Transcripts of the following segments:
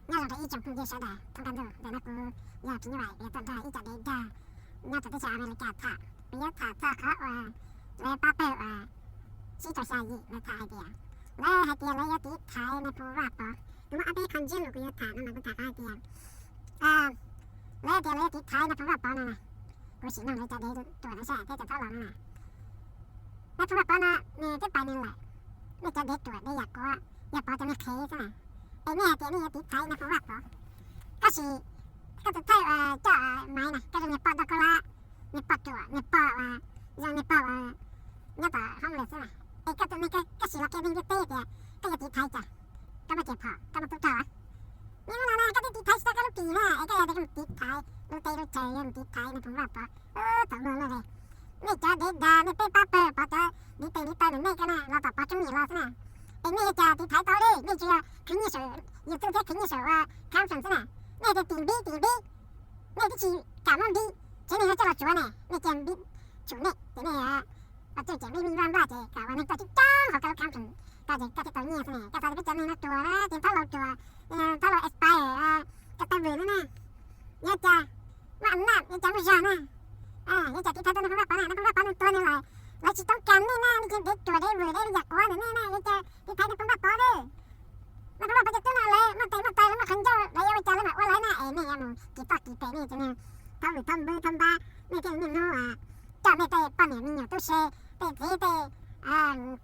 nhà rồi ý chồng không đi sao đã thằng căn rồi để nó cứ giờ chỉ như vậy để tận thời ý chả để ra nhà tận tới chả mình cả thả bây giờ thả khó và lấy ba bèo chỉ cho sai gì là thả hai tiền lấy hai tiền lấy giá tí thái nó phù hợp đó đúng không anh con riêng của thả nó mà cũng thả hai tiền lấy tiền lấy tí thái nó phù hợp đó nàyกูchỉนำเลยจะได้ตัวนั่นใช่ที่จะทดลองนั่นแหละแล้วสำหรับป้านะนี่ที่ไปนี่แหละไม่จะได้ตัวได้อยากก็อยากป้าจะไม่เคยใช่ไหมไอ้เนี่ยเดี๋ยวนี้ติดไทยนะผมว่าก็สิก็จะใช้เจ้าไม้นะก็จะมีป้าตะกุระมีป้าตัวมีป้ายังมีป้าเนี่ยต่อห้องเลยใช่ไหมไอ้ก็ตัวนี้ก็สิเราแค่ดิ้งเต้เดียวก็จะติดไทยจ้ะก็มาเจ็บพอก็มาตุ๊กตานี่นั่นนะก็ติดไทยสักก็ลูกปีนะไอ้ก็จะได้ติดไทยลูกเตยลูกเชยยังติดไทยนะผมว่าป้าต่อเมืองเลยไม่จะเด็ดดาไม่เป็นป้าเปิดป้าจะดีเตยดีเตยเหมือนแม่กันนะเราต่อป้าจุ่มหนีเราใช่ไหมไอ้แม่จะติดไทยต่อเลยไม่จะขึ้นยี่สิบอยู่ตัวแค่ขึ้นยี่สิบว่าข้ามฝั่งใช่ไหมแม่จะตีบีแม่ที่ชีกามันบีเจ้าเนี่ยเขาจะเราชัวร์เนี่ยแม่จะบีชัวร์เนี่ยแต่เนี่ยเราจะไม่มีวันว่าจะกาวันนี้ก็จะจ้างเขาก็ข้ามฝั่งก็จะตัวเนี่ยใช่ไหมก็จะไปเจอในตัวนะเดี๋ยวถ้าเราตัวถ้าเราเอสไปก็ตั้งเวรนะเนี่ยจะว่าอันนั้นเนี่ยจะไม่ใช่นะเนี่ยจะที่ไทยตัวนั้นเขาว่าป้าตัวนี่แหละเราจะต้องการนี่นะนี่จะเด็กตัวได้เวรได้อยากว่าเนี่ยนะเนี่ยจะที่ไทยตัวนั้นป้าเลยมันก็ว่าจะตัวนั่นเลยมันตายแล้วมันขันเจ้าระยะเวลาแล้วมันว่าไรนะเนี่ยมึงกี่ปากกี่เปนี่จะเนี่ยทำหรือทำเบอร์ทำบ้าเนี่ยจะเนี่ยนู้จะไม่ไปป้าเนี่ยมีอยู่ตัวเช่ไป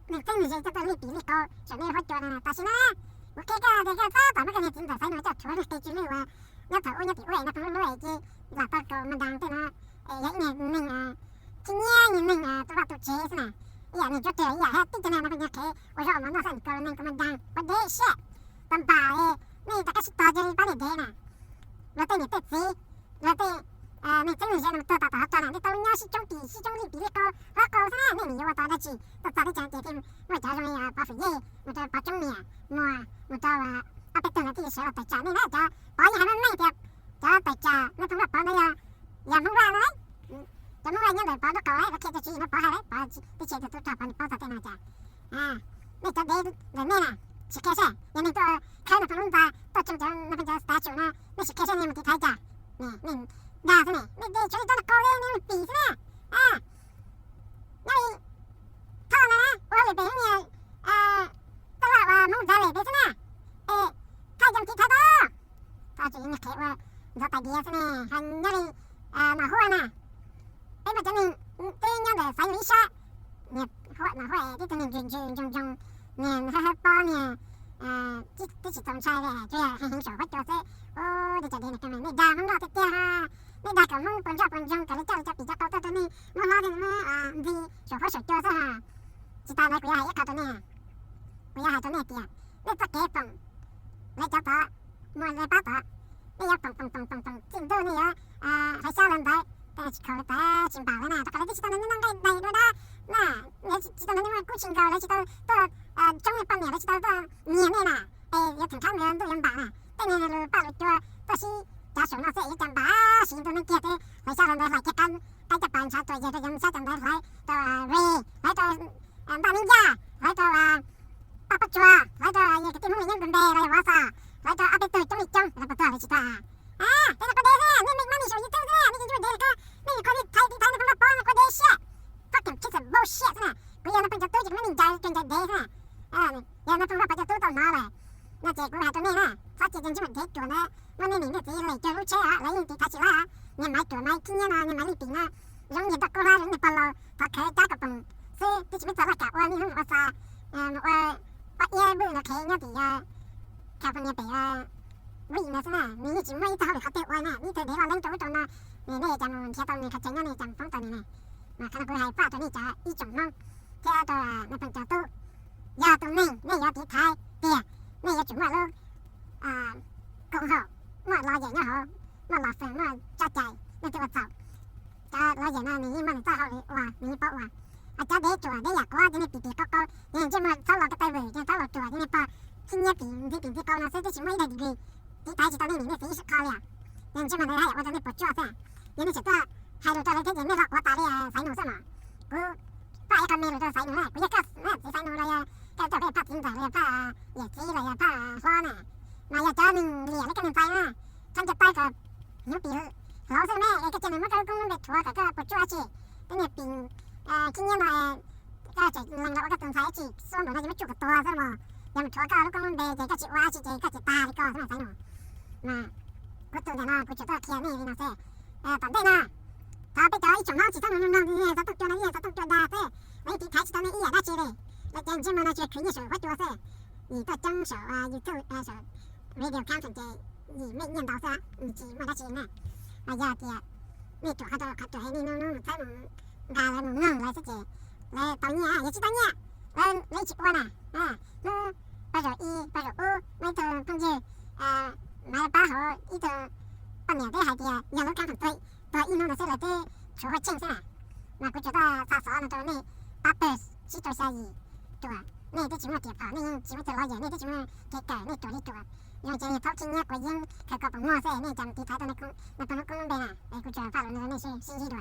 เนี่ยตั้งใจจะต้องรีบปีนี่ก็จะเนี่ยเขาตัวนั่นแต่สินะโอเคก็เดี๋ยวก็ถ้าต่อไม่กันเนี่ยจริงแต่ใส่หนูจะชัวร์เลยจริงเลยว่าเนี่ยถ้าอ้วนเนี่ยติอ้วนนะผมรู้เลยจีหลับตาก็มันดังแต่นะอย่างเนี่ยหนึ่งที่เนี่ยหนึ่งตัวตัวเช่ใช่ไหมอย่างนี้จุดเดียวอย่างที่จะเนี่ยมันเป็นอย่างแค่ว่าเรามันต้องสั่งก็หนึ่งก็มันดังประเดี๋ยวเช่ตำป่านี่แต่ก็สิต่อจะรีบไปเดี๋ยวนะเราเต้นเนี่ยเต้นสิเราเต้นนี่จังเลยจะนำตัวต่อนั้นที่ตัวเนี่ยสิจงรีบปีนี่ก็เพราะก็ใช่ไหมนี่อยู่ว่าต่อได้จีตัวที่จะเดี๋ยวว่าจะจะมีป้าฝีมันจะป้าจุ่มเนี่ยมันจะเอาไปตัวที่เสียเอาไปจ่านี่นะจะป้าอย่างนั้นไม่เดียวจะไปจ่าแล้วถึงว่าป้าเนี่ยอย่าพูดว่าเลยจะไม่ว่าเนี่ยเลยป้าต้องก่อให้เราแค่จะจีนะป้าอะไรป้าที่เชื่อตัวป้าป้าตัดนะจ๊ะนี่จะเดี๋ยวเนี่ยนะสิแค่ใช่ยังมีตัวใครมาพูดว่าตัวจำมันเป็นสตาร์จูนะไม่สิแค่ใช่เนี่ยมันที่ไทยจ้ะนี่ด่าใช่ไหมไม่ได้ช่วยตัวก่อเลยนี่มันปีใช่ไหมนี่ท่อนะว่าเลยไปเนี่ยตลาดว่ามุ่งได้เลยไปใช่ไหมใครจำที่ไทยตัวถ้าจะยังแค่ว่าเราไปเดียวใช่ไหมหันยังมาหัวนะเป็นแบบนี้ตีเนี่ยเดี๋ยวใส่ลิซ่าเนี่ยหัวมาหัวที่ตัวนี้จงเนี่ยให้ป้อนเนี่ยที่จิตตรงใจเลยช่วยให้เห็นโฉมตัวเจ้โอ้เดี๋ยวจะเดินกันไหมไม่ด่าของเราเตี้ยฮะไม่ด่ากับมึงปนจงกันแล้วเจ้าจะปีจะเกาตัวนี้มึงรอเดี๋ยวมึงดีโฉมโฉมตัวซะฮะจิตตาไม่กูอยากให้เขาตัวนี้กูอยากให้ตัวนี้เตี้ยแล้วจะเก็บปังแล้วจะต่อมันเลยป้าต่อนี่ยังปังจริงตัวนี้ให้เช่าลันไปแต่เขาแต่ชิมเปล่าแล้วนะแต่ก็เลยจิตตานั้นนั่งได้ด้วยนะเนี่ยจิตตานั้นมันกูชิมเก่าแล้วจิตตาตัวจงไม่ปังเนี่ยแล้วจิตตาตัวเนี่ยนะ要挺看人都人把呢，对面的把路多，但是加上那些一张把，行动能get的，来下人来来接干，大家办茶对接的人下人来到喂，来到大明家，来到八八桌，来到一个地方人准备来瓦萨，来到阿贝对中一中，来不到来知道这个过年噻，你妈咪手一动噻，你就这个，你可以抬那个包那过年噻，fucking kiss and bullshit 噻，กูยังเป็นจะตู้จิมันใจจนใจเด้噻ยังเป็นว่าจะตู้ต่อมาเลย那结果还多呢，他这阵子问题多呢，我那年的自己来做路车啊，来用地他起啦，你买多买几年啦，你买里边啦，容易得过啦，容易不老，他可以打个崩，所以你这边做了搞我，你很我啥，我把也不能开那地啊，开不那边啊，为那是呢，你一直买到好的我呢，你这地方能做到呢，你那咱们贴到你看怎样你咱放到你呢，那看到过还把到你家一种弄，贴到那边叫都，要到你要地台对。นี่จะจุ่มว่าลูกกงเขาว่าเราอย่างนี้เขาว่าเราเฟิงว่าจัดใจนี่จะว่าเจ้าจะเราอย่างนั้นนี่มันจะเขาว่านี่เพราะว่าอาจจะได้จั่วได้อยากว่าจะนี่ปีก็อย่างเช่นว่าถ้าเราก็ไปเวอร์ถ้าเราจั่วที่นี่พอที่นี่ปีก็นะซึ่งที่ชิมไม่ได้ดีที่ท้ายจะตอนนี้นี่สีสุดคอเลยอย่างเช่นมันได้ว่าจะนี่ปวดจ้วใช่ยังนี่จะตัวให้เราตัวอะไรที่ยังไม่รอกว่าตาเนี่ยใส่หนูใช่ไหมกูป้าไอ้คำเมย์เราตัวใส่หนูเลยกูอยากก็ใส่หนูเลยก็จะไปพัดทิ้งแต่เลยผ้าเหยียดที่เลยผ้าฟ้าน่ะ mà giờ cho mình lìa lấy cái mình tay mà chân chặt tay cả nhớ bị lão sư mẹ cái chân mình mất cái cũng bị thua cái bột chua chị cái này bình kinh nghiệm mà cái chỉ lần đầu cái tuần sai chị xong rồi nó chỉ mất chụp cái to thôi mà giờ mình thua cái lúc cũng bị cái chị qua chị cái chị ta đi coi thế này mà cái tuần này nó cái chỗ đó kia này nó sẽ tận đây nè ta bây giờ ít chồng nó chỉ tao nó như ta tao cho nó như ta tao cho đa thế mấy tí thái chỉ tao này ý đã chị đây lại tiền chứ mà nó chưa khởi như sửa quá chua thế你到张手YouTube手 radio 看成这你没念到啥，你只没得钱呢。要的，你做好多看做你弄才能拿来弄来这些来当年也知道年，来直播呢8月1、8月5每头同志买了8号一头半年的还的，你要看成对，对一弄的是来的出个钱噻，那我觉得啥啥那都你800几多下亿，对吧？你这怎么跌跑？你怎么做老爷？你这怎么给改？你做你做，因为这偷听呀，国营，开个本我噻，你讲地台的那个那不能公平啊，哎，我觉得法律那是信息的。